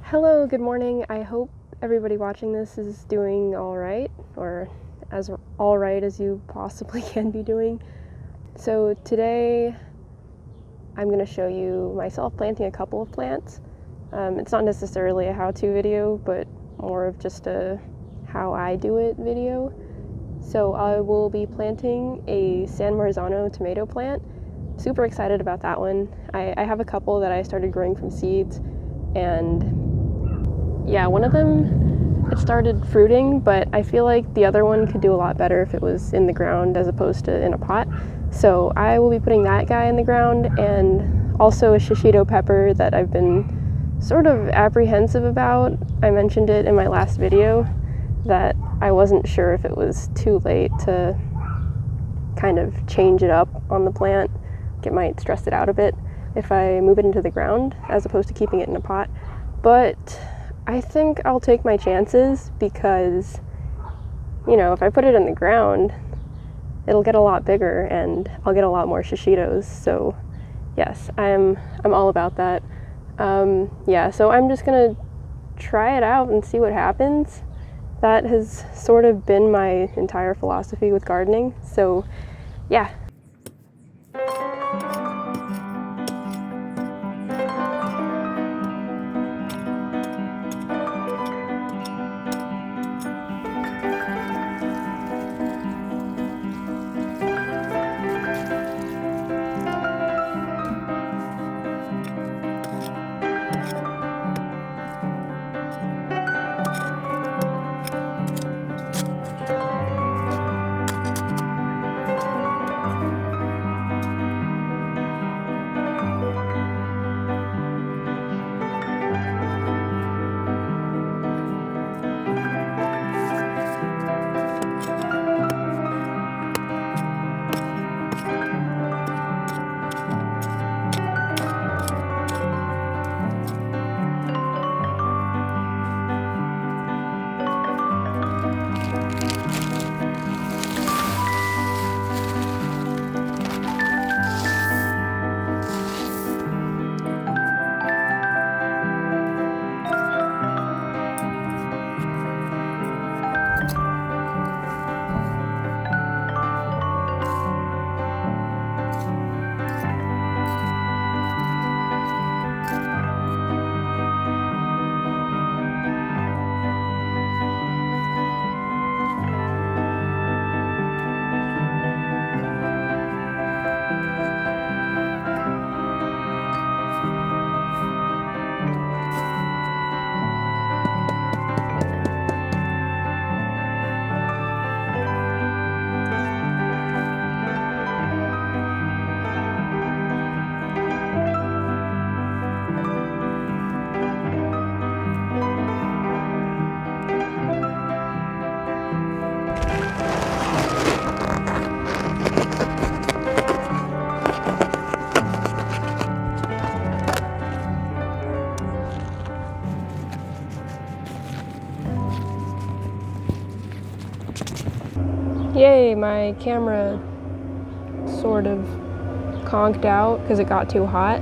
Hello, good morning. I hope everybody watching this is doing all right, or as all right as you possibly can be doing. So today I'm going to show you myself planting a couple of plants. It's not necessarily a how-to video, but more of just a how I do it video. So I will be planting a San Marzano tomato plant. Super excited about that one. I have a couple that I started growing from seeds, and yeah, one of them, it started fruiting, but I feel like the other one could do a lot better if it was in the ground as opposed to in a pot. So I will be putting that guy in the ground, and also a Shishito pepper that I've been sort of apprehensive about. I mentioned it in my last video that I wasn't sure if it was too late to kind of change it up on the plant. It might stress it out a bit if I move it into the ground as opposed to keeping it in a pot. But I think I'll take my chances because, you know, if I put it in the ground, it'll get a lot bigger and I'll get a lot more Shishitos. So yes, I'm all about that. Yeah, so I'm just gonna try it out and see what happens. That has sort of been my entire philosophy with gardening. So yeah. Yay, my camera sort of conked out because it got too hot.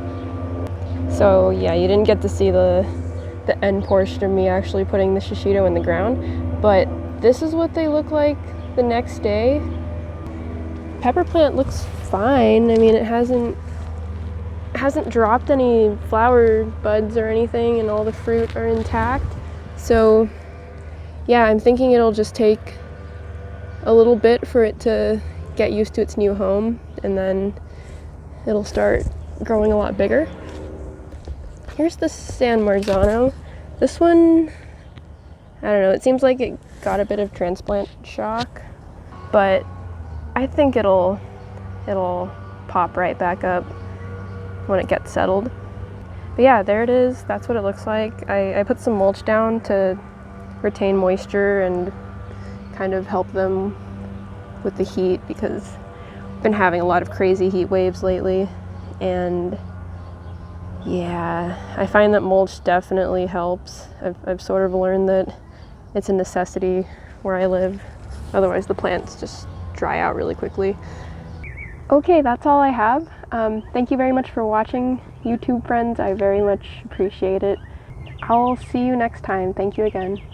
So yeah, you didn't get to see the end portion of me actually putting the Shishito in the ground, but this is what they look like the next day. Pepper plant looks fine. I mean, it hasn't dropped any flower buds or anything, and all the fruit are intact. So yeah, I'm thinking it'll just take a little bit for it to get used to its new home, and then it'll start growing a lot bigger. Here's the San Marzano. This one, I don't know, it seems like it got a bit of transplant shock, but I think it'll pop right back up when it gets settled. But yeah, there it is. That's what it looks like. I put some mulch down to retain moisture and kind of help them with the heat because I've been having a lot of crazy heat waves lately, and yeah, I find that mulch definitely helps. I've sort of learned that it's a necessity where I live, otherwise the plants just dry out really quickly. Okay, that's all I have. Thank you very much for watching, YouTube friends. I very much appreciate it. I'll see you next time. Thank you again.